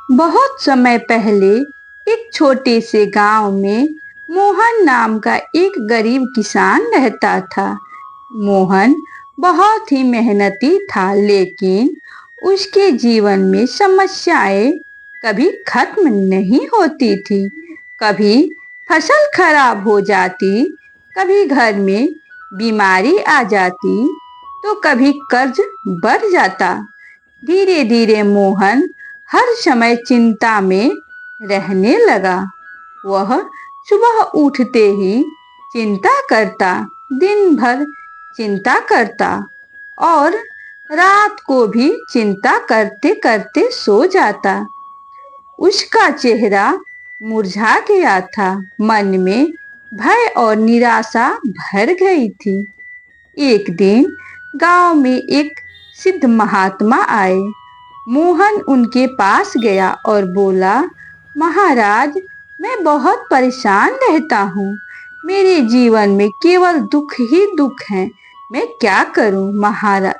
बहुत समय पहले एक छोटे से गांव में मोहन नाम का एक गरीब किसान रहता था। मोहन बहुत ही मेहनती था, लेकिन उसके जीवन में समस्याएं कभी खत्म नहीं होती थी। कभी फसल खराब हो जाती, कभी घर में बीमारी आ जाती, तो कभी कर्ज बढ़ जाता। धीरे धीरे मोहन हर समय चिंता में रहने लगा। वह सुबह उठते ही चिंता करता, दिन भर चिंता करता और रात को भी चिंता करते करते सो जाता। उसका चेहरा मुरझा गया था, मन में भय और निराशा भर गई थी। एक दिन गांव में एक सिद्ध महात्मा आए। मोहन उनके पास गया और बोला, महाराज, मैं बहुत परेशान रहता हूँ। मेरे जीवन में केवल दुख ही दुख है। मैं क्या करूँ? महाराज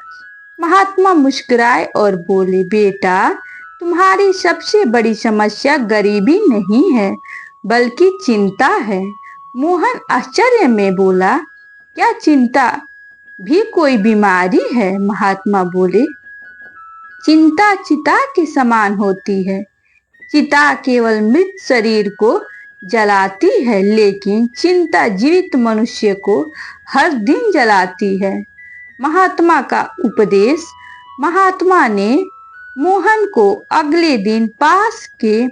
महात्मा मुस्कुराए और बोले, बेटा, तुम्हारी सबसे बड़ी समस्या गरीबी नहीं है, बल्कि चिंता है। मोहन आश्चर्य में बोला, क्या चिंता भी कोई बीमारी है? महात्मा बोले, चिंता चिता के समान होती है। चिता केवल मृत शरीर को जलाती है, लेकिन चिंता जीवित मनुष्य को हर दिन जलाती है। महात्मा का उपदेश। महात्मा ने मोहन को अगले दिन पास के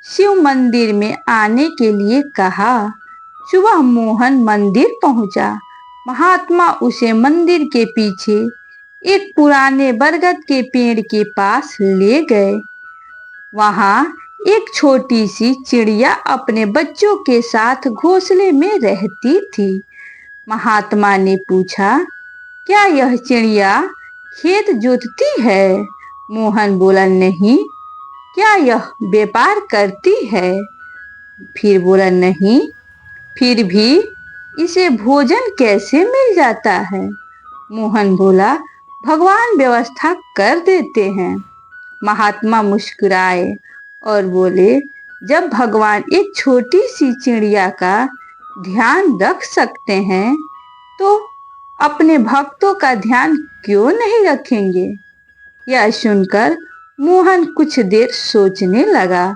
शिव मंदिर में आने के लिए कहा। सुबह मोहन मंदिर पहुंचा। महात्मा उसे मंदिर के पीछे एक पुराने बरगद के पेड़ के पास ले गए। वहां एक छोटी सी चिड़िया अपने बच्चों के साथ घोंसले में रहती थी। महात्मा ने पूछा, क्या यह चिड़िया खेत जोतती है? मोहन बोला, नहीं। क्या यह व्यापार करती है? फिर बोला, नहीं। फिर भी इसे भोजन कैसे मिल जाता है? मोहन बोला, भगवान व्यवस्था कर देते हैं। महात्मा मुस्कुराए और बोले, जब भगवान एक छोटी सी चिड़िया का ध्यान रख सकते हैं, तो अपने भक्तों का ध्यान क्यों नहीं रखेंगे? यह सुनकर मोहन कुछ देर सोचने लगा।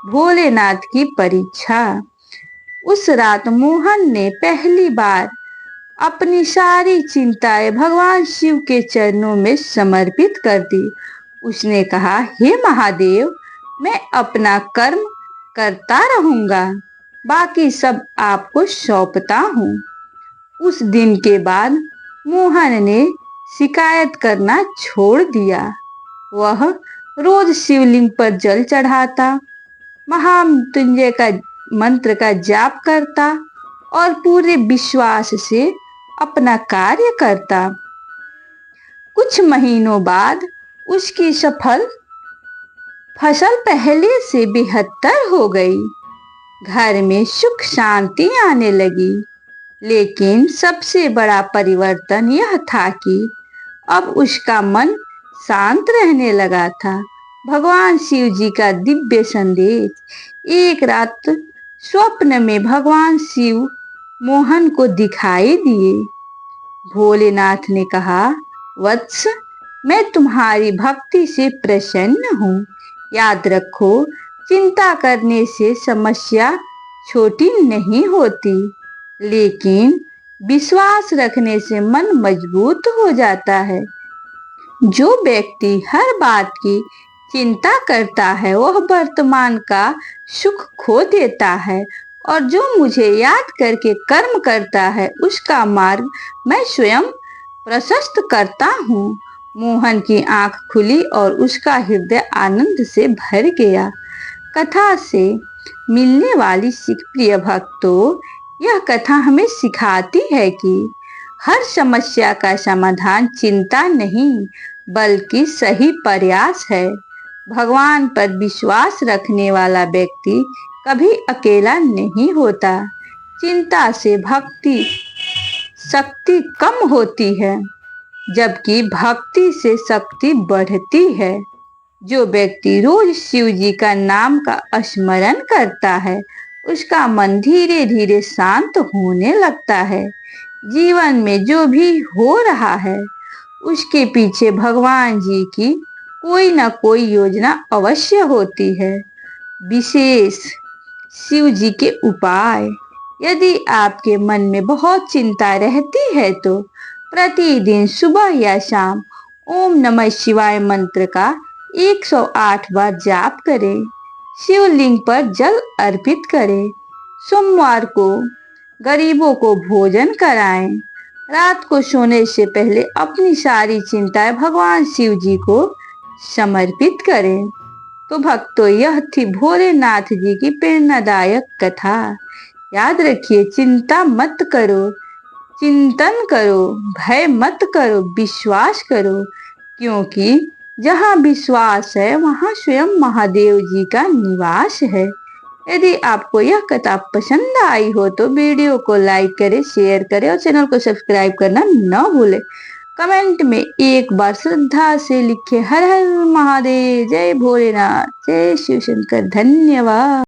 भोलेनाथ की परीक्षा। उस रात मोहन ने पहली बार अपनी सारी चिंताएं भगवान शिव के चरणों में समर्पित कर दी। उसने कहा, हे महादेव, मैं अपना कर्म करता रहूंगा, बाकी सब आपको सौंपता हूँ। उस दिन के बाद मोहन ने शिकायत करना छोड़ दिया। वह रोज शिवलिंग पर जल चढ़ाता, महामृत्युंजय का मंत्र का जाप करता और पूरे विश्वास से अपना कार्य करता। कुछ महीनों बाद उसकी फसल पहले से बेहतर हो गई। घर में सुख शांति आने लगी। लेकिन सबसे बड़ा परिवर्तन यह था कि अब उसका मन शांत रहने लगा था। भगवान शिव जी का दिव्य संदेश। एक रात स्वप्न में भगवान शिव मोहन को दिखाई दिए। भोलेनाथ ने कहा, वत्स, मैं तुम्हारी भक्ति से प्रसन्न हूँ। याद रखो, चिंता करने से समस्या छोटी नहीं होती, लेकिन विश्वास रखने से मन मजबूत हो जाता है। जो व्यक्ति हर बात की चिंता करता है, वह वर्तमान का सुख खो देता है, और जो मुझे याद करके कर्म करता है, उसका मार्ग मैं स्वयं प्रशस्त करता हूँ। मोहन की आंख खुली और उसका हृदय आनंद से भर गया। कथा से मिलने वाली सीख। प्रिय भक्तों, यह कथा हमें सिखाती है कि हर समस्या का समाधान चिंता नहीं, बल्कि सही प्रयास है। भगवान पर विश्वास रखने वाला व्यक्ति कभी अकेला नहीं होता। चिंता से भक्ति शक्ति कम होती है, जबकि भक्ति से शक्ति बढ़ती है। जो व्यक्ति रोज शिव जी का नाम का स्मरण करता है, उसका मन धीरे धीरे शांत होने लगता है। जीवन में जो भी हो रहा है, उसके पीछे भगवान जी की कोई ना कोई योजना अवश्य होती है। विशेष शिव जी के उपाय। यदि आपके मन में बहुत चिंता रहती है तो प्रतिदिन सुबह या शाम ओम नमः शिवाय मंत्र का 108 बार जाप करें। शिवलिंग पर जल अर्पित करें। सोमवार को गरीबों को भोजन कराएं। रात को सोने से पहले अपनी सारी चिंताएं भगवान शिव जी को समर्पित करें। तो भक्तों, यह थी भोलेनाथ जी की प्रेरणादायक कथा। याद रखिए, चिंता मत करो, चिंतन करो, भय मत करो, विश्वास करो, क्योंकि जहाँ विश्वास है वहाँ स्वयं महादेव जी का निवास है। यदि आपको यह कथा पसंद आई हो तो वीडियो को लाइक करें, शेयर करें और चैनल को सब्सक्राइब करना न भूलें। कमेंट में एक बार श्रद्धा से लिखे हर हर महादेव, जय भोलेनाथ, जय शिव शंकर। धन्यवाद।